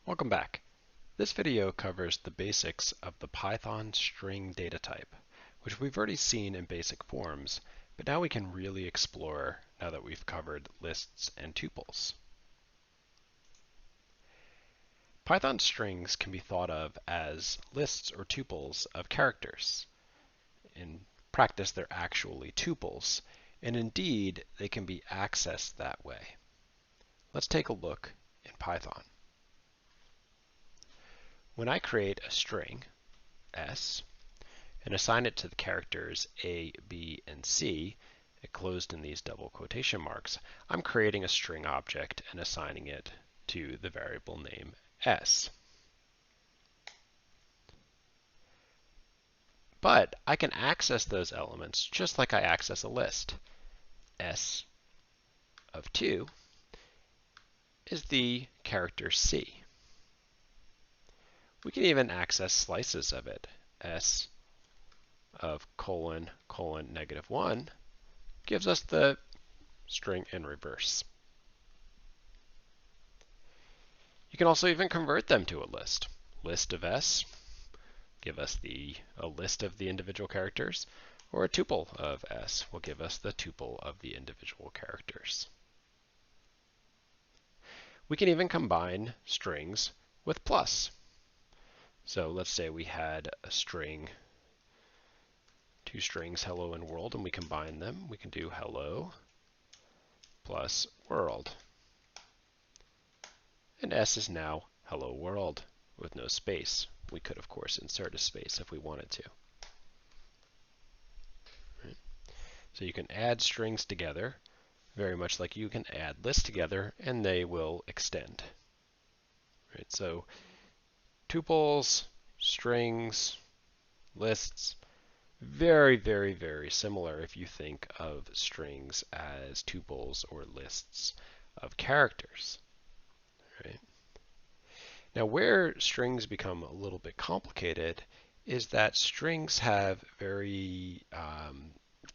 Welcome back. This video covers the basics of the Python string data type, which we've already seen in basic forms, but now we can really explore now that we've covered lists and tuples. Python strings can be thought of as lists or tuples of characters. In practice, they're actually tuples, and indeed, they can be accessed that way. Let's take a look in Python. When I create a string, S, and assign it to the characters A, B, and C, enclosed in these double quotation marks, I'm creating a string object and assigning it to the variable name S. But I can access those elements just like I access a list. S of 2 is the character C. We can even access slices of it. S of ::(-1) gives us the string in reverse. You can also even convert them to a list. List of S, give us a list of the individual characters, or a tuple of S will give us the tuple of the individual characters. We can even combine strings with plus. So let's say we had a string, two strings, hello and world, and we combine them. We can do hello plus world. And S is now hello world with no space. We could, of course, insert a space if we wanted to. Right. So you can add strings together, very much like you can add lists together, and they will extend. Right. So tuples, strings, lists, very, very, very similar if you think of strings as tuples or lists of characters. Right. Now, where strings become a little bit complicated is that strings have very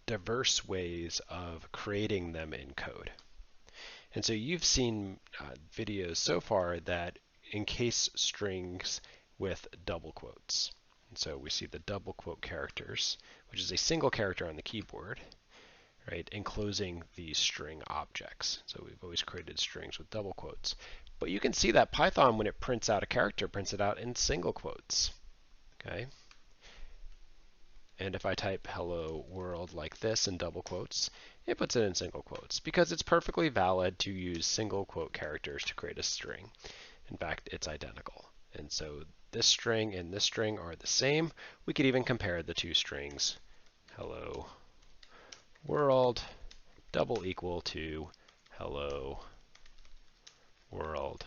diverse ways of creating them in code. And so you've seen videos so far that encase strings with double quotes. And so we see the double quote characters, which is a single character on the keyboard, right, enclosing these string objects. So we've always created strings with double quotes. But you can see that Python, when it prints out a character, prints it out in single quotes. Okay. And if I type hello world like this in double quotes, it puts it in single quotes because it's perfectly valid to use single quote characters to create a string. In fact, it's identical. And so this string and this string are the same. We could even compare the two strings, hello world double equal to hello world,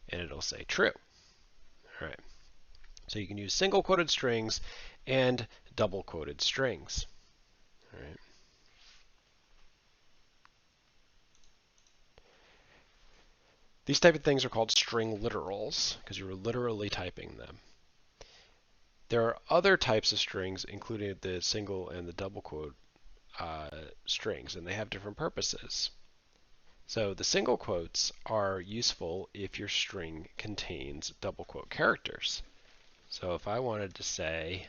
and it'll say true. All right. So you can use single quoted strings and double quoted strings. All right. These type of things are called string literals because you're literally typing them. There are other types of strings, including the single and the double quote strings, and they have different purposes. So the single quotes are useful if your string contains double quote characters. So if I wanted to say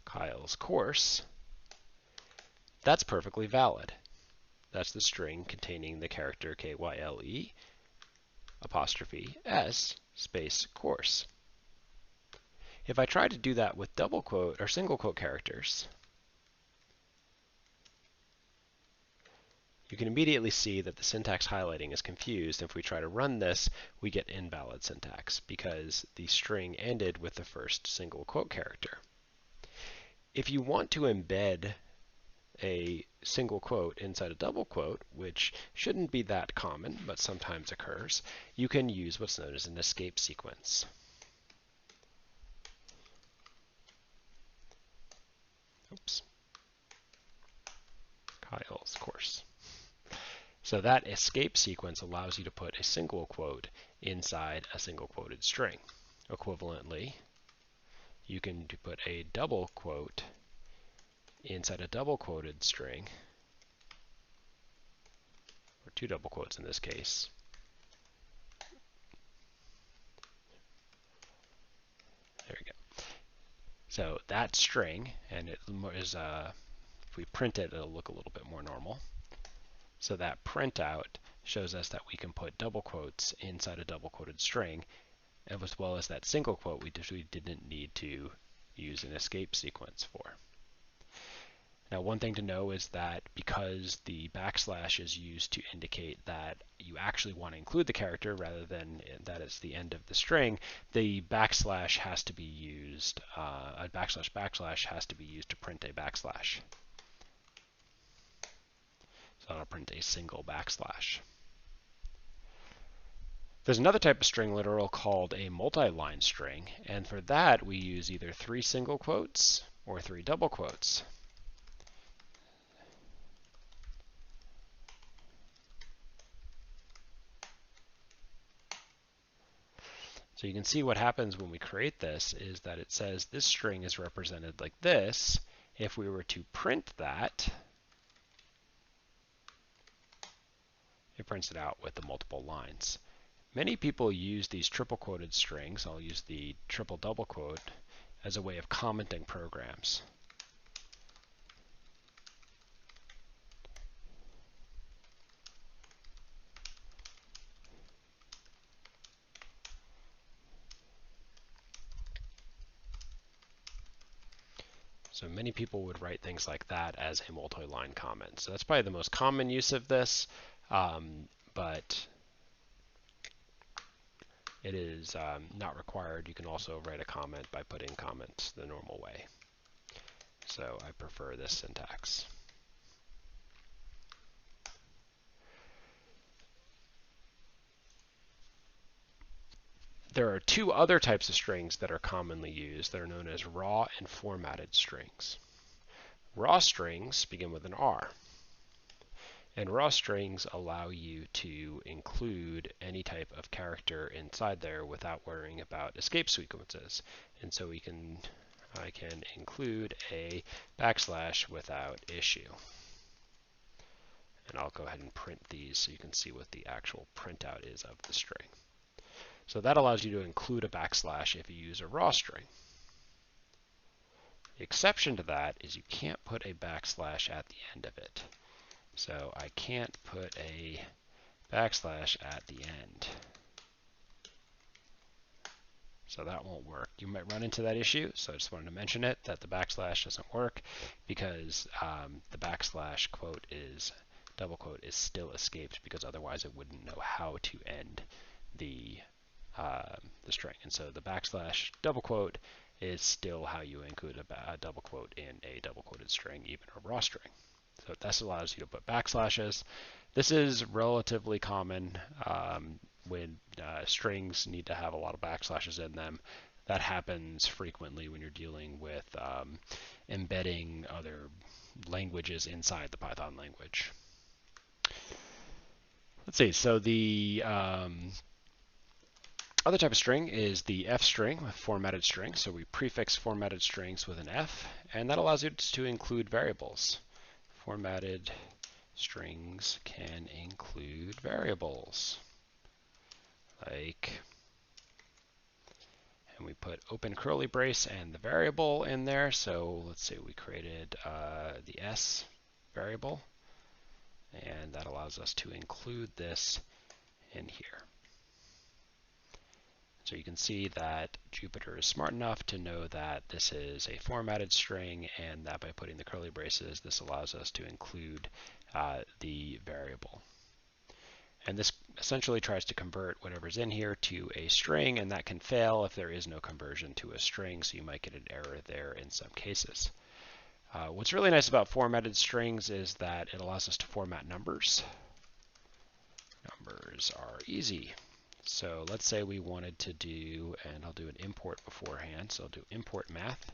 Kyle's course, that's perfectly valid. That's the string containing the character KYLE apostrophe S space course. If I try to do that with double quote or single quote characters, you can immediately see that the syntax highlighting is confused. If we try to run this, we get invalid syntax because the string ended with the first single quote character. If you want to embed a single quote inside a double quote, which shouldn't be that common, but sometimes occurs, you can use what's known as an escape sequence. Oops. Kyle's course. So that escape sequence allows you to put a single quote inside a single quoted string. Equivalently, you can put a double quote inside a double quoted string, or two double quotes in this case, So that string, and it is if we print it, it'll look a little bit more normal. So that printout shows us that we can put double quotes inside a double quoted string, as well as that single quote we didn't need to use an escape sequence for. Now, one thing to know is that because the backslash is used to indicate that you actually want to include the character rather than that it's the end of the string, the backslash has to be used, a backslash has to be used to print a backslash. So I'll print a single backslash. There's another type of string literal called a multi-line string, and for that we use either 3 single quotes or 3 double quotes. So you can see what happens when we create this is that it says this string is represented like this. If we were to print that, it prints it out with the multiple lines. Many people use these triple quoted strings, I'll use the triple double quote, as a way of commenting programs. So many people would write things like that as a multi-line comment. So that's probably the most common use of this, but it is not required. You can also write a comment by putting comments the normal way. So I prefer this syntax. There are 2 other types of strings that are commonly used that are known as raw and formatted strings. Raw strings begin with an R. And raw strings allow you to include any type of character inside there without worrying about escape sequences. And so I can include a backslash without issue. And I'll go ahead and print these so you can see what the actual printout is of the string. So that allows you to include a backslash if you use a raw string. The exception to that is you can't put a backslash at the end of it. So I can't put a backslash at the end. So that won't work. You might run into that issue, so I just wanted to mention it, that the backslash doesn't work because the backslash quote is, double quote is still escaped because otherwise it wouldn't know how to end the string. And so the backslash double quote is still how you include a double quote in a double quoted string, even a raw string. So this allows you to put backslashes. This is relatively common when strings need to have a lot of backslashes in them. That happens frequently when you're dealing with embedding other languages inside the Python language. Let's see, so the other type of string is the F string, formatted string. So we prefix formatted strings with an F, and that allows you to include variables. Formatted strings can include variables, like, and we put open curly brace and the variable in there. So let's say we created the S variable, and that allows us to include this in here. So you can see that Jupyter is smart enough to know that this is a formatted string, and that by putting the curly braces, this allows us to include the variable. And this essentially tries to convert whatever's in here to a string, and that can fail if there is no conversion to a string, so you might get an error there in some cases. What's really nice about formatted strings is that it allows us to format numbers. Numbers are easy. So let's say we wanted to do, and I'll do an import beforehand, so I'll do import math.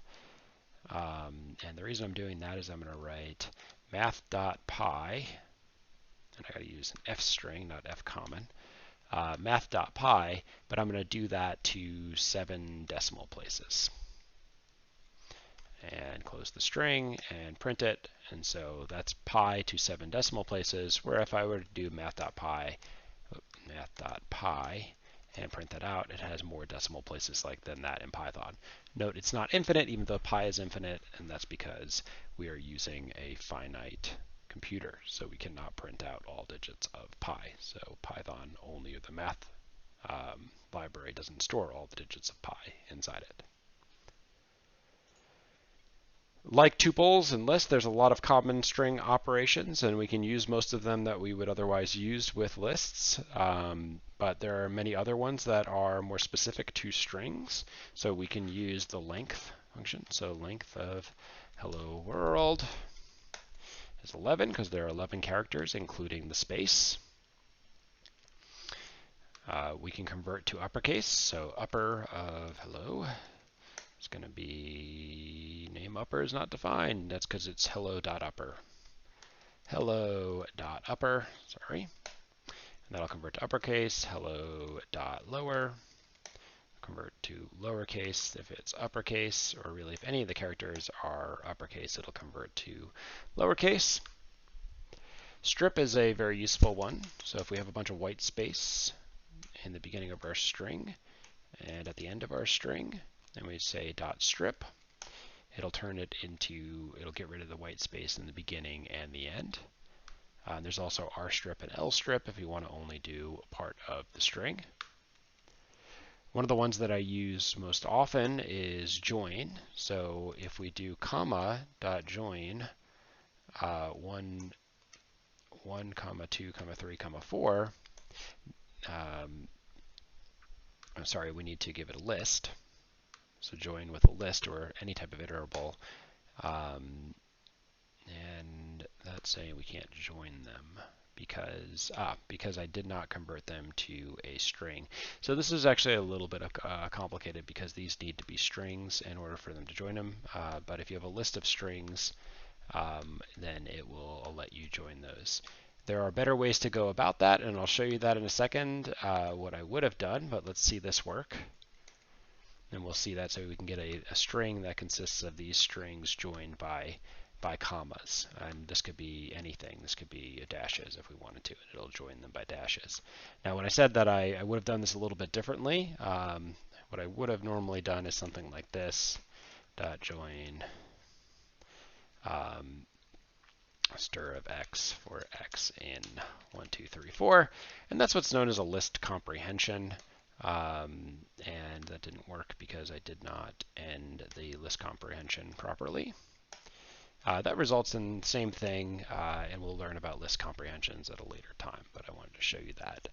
And the reason I'm doing that is I'm going to write math.py, and I got to use an F string, not F common, math.py, but I'm going to do that to 7 decimal places. And close the string and print it, and so that's pi to 7 decimal places, where if I were to do math.py, and print that out, it has more decimal places than that in Python. Note it's not infinite, even though pi is infinite, and that's because we are using a finite computer, so we cannot print out all digits of pi. So Python, only the math library, doesn't store all the digits of pi inside it. Like tuples and lists, there's a lot of common string operations, and we can use most of them that we would otherwise use with lists. But there are many other ones that are more specific to strings. So we can use the length function. So length of hello world is 11 because there are 11 characters, including the space. We can convert to uppercase. So upper of hello is going to be name upper is not defined. That's because it's hello.upper. Hello.upper, sorry. And that'll convert to uppercase. Hello.lower. Convert to lowercase if it's uppercase, or really if any of the characters are uppercase, it'll convert to lowercase. Strip is a very useful one. So if we have a bunch of white space in the beginning of our string and at the end of our string, and we say dot strip, it'll get rid of the white space in the beginning and the end. There's also rstrip and lstrip if you want to only do part of the string. One of the ones that I use most often is join. So if we do comma dot join 1, comma 2, comma 3, comma 4, I'm sorry, we need to give it a list. So join with a list or any type of iterable. And that's saying we can't join them because I did not convert them to a string. So this is actually a little bit complicated because these need to be strings in order for them to join them. But if you have a list of strings, then it will let you join those. There are better ways to go about that, and I'll show you that in a second, what I would have done, but let's see this work. And we'll see that, so we can get a string that consists of these strings joined by commas. And this could be anything. This could be dashes if we wanted to, and it'll join them by dashes. Now, when I said that I would have done this a little bit differently, what I would have normally done is something like this, dot join stir of x for x in 1, 2, 3, 4. And that's what's known as a list comprehension. And that didn't work because I did not end the list comprehension properly. That results in the same thing, and we'll learn about list comprehensions at a later time, but I wanted to show you that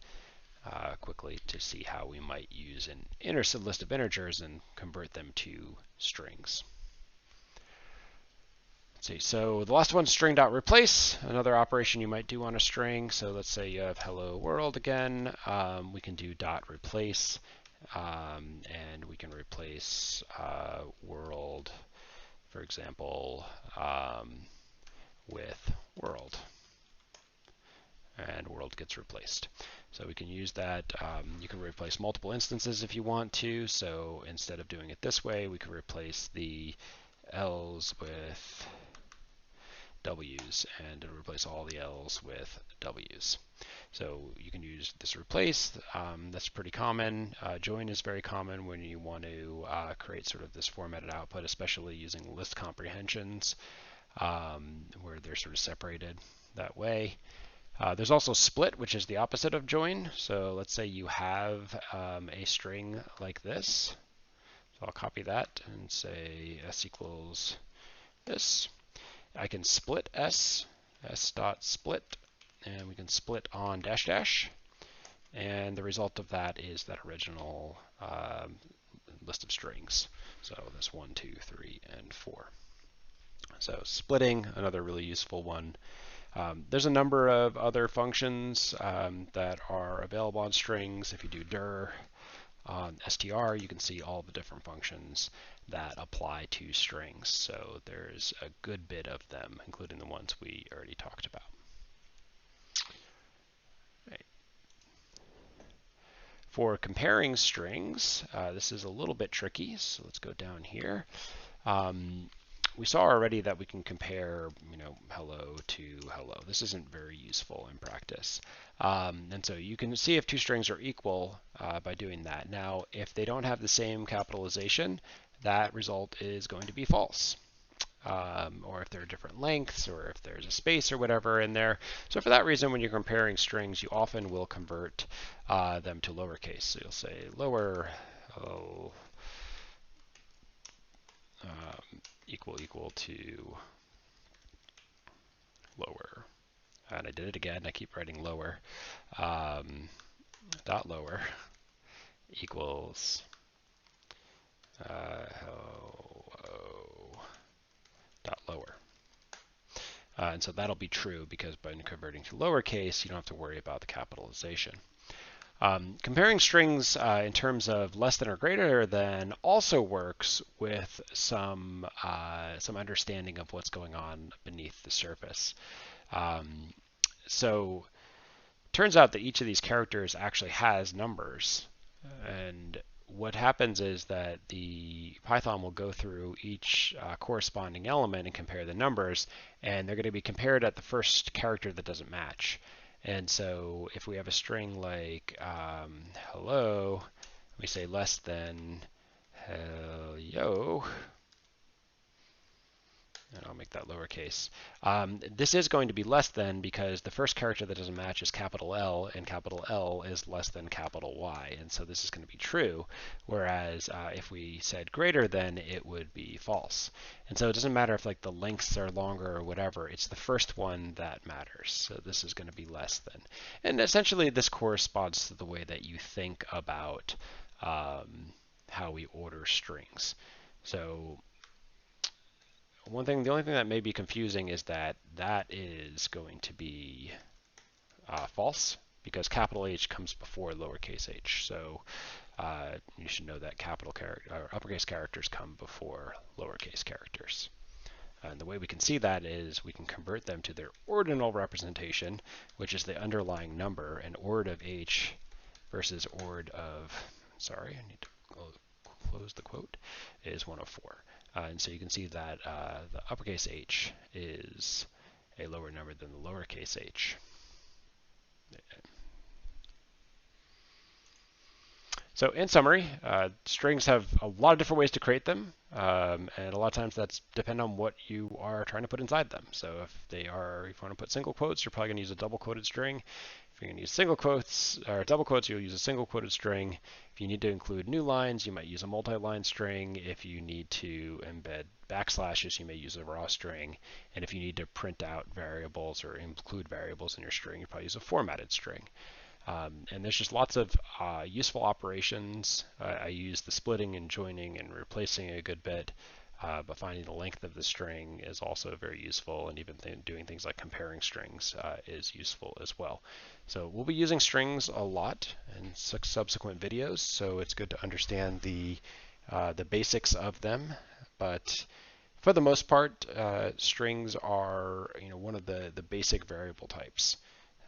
quickly to see how we might use an list of integers and convert them to strings. Let's see, so the last one's string.replace, another operation you might do on a string. So let's say you have hello world again. We can do dot replace, and we can replace world, for example, with world, and world gets replaced. So we can use that. You can replace multiple instances if you want to. So instead of doing it this way, we can replace the L's with W's and replace all the L's with W's. So you can use this replace. That's pretty common. Join is very common when you want to create sort of this formatted output, especially using list comprehensions where they're sort of separated that way. There's also split, which is the opposite of join. So let's say you have a string like this. So I'll copy that and say s equals this. I can split s dot split, and we can split on dash dash, and the result of that is that original list of strings. So that's 1, 2, 3, and 4. So splitting, another really useful one. There's a number of other functions that are available on strings. If you do dir on str, you can see all the different functions that apply to strings. So there's a good bit of them, including the ones we already talked about. Right. For comparing strings, this is a little bit tricky. So let's go down here. We saw already that we can compare, hello to hello. This isn't very useful in practice. And so you can see if two strings are equal by doing that. Now, if they don't have the same capitalization, that result is going to be false. Or if there are different lengths, or if there's a space or whatever in there. So for that reason, when you're comparing strings, you often will convert them to lowercase. So you'll say lower equal to lower. And I did it again. I keep writing lower. Dot lower equals hello dot lower. And so that'll be true because by converting to lowercase, you don't have to worry about the capitalization. Comparing strings in terms of less than or greater than also works with some understanding of what's going on beneath the surface. So it turns out that each of these characters actually has numbers, and what happens is that the Python will go through each corresponding element and compare the numbers, and they're going to be compared at the first character that doesn't match. And so if we have a string like hello, we say less than hello, and I'll make that lowercase. This is going to be less than because the first character that doesn't match is capital L, and capital L is less than capital Y. And so this is going to be true, whereas if we said greater than, it would be false. And so it doesn't matter if like the lengths are longer or whatever, it's the first one that matters. So this is going to be less than. And essentially this corresponds to the way that you think about how we order strings. So the only thing that may be confusing is that that is going to be false because capital H comes before lowercase h. So you should know that uppercase characters come before lowercase characters. And the way we can see that is we can convert them to their ordinal representation, which is the underlying number, and ord of h versus ord of, sorry, I need to close the quote, is 104. And so you can see that the uppercase h is a lower number than the lowercase h. So in summary, strings have a lot of different ways to create them, and a lot of times that's depend on what you are trying to put inside them. So if you want to put single quotes, you're probably going to use a double quoted string. If you're going to use single quotes or double quotes, you'll use a single quoted string. If you need to include new lines, you might use a multi-line string. If you need to embed backslashes, you may use a raw string. And if you need to print out variables or include variables in your string, you probably use a formatted string. And there's just lots of useful operations. I use the splitting and joining and replacing a good bit, but finding the length of the string is also very useful, and even doing things like comparing strings is useful as well. So we'll be using strings a lot in subsequent videos, so it's good to understand the basics of them. But for the most part, strings are one of the basic variable types.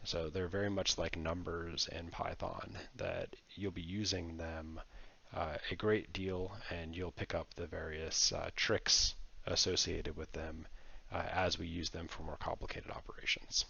So they're very much like numbers in Python, that you'll be using them a great deal, and you'll pick up the various tricks associated with them as we use them for more complicated operations.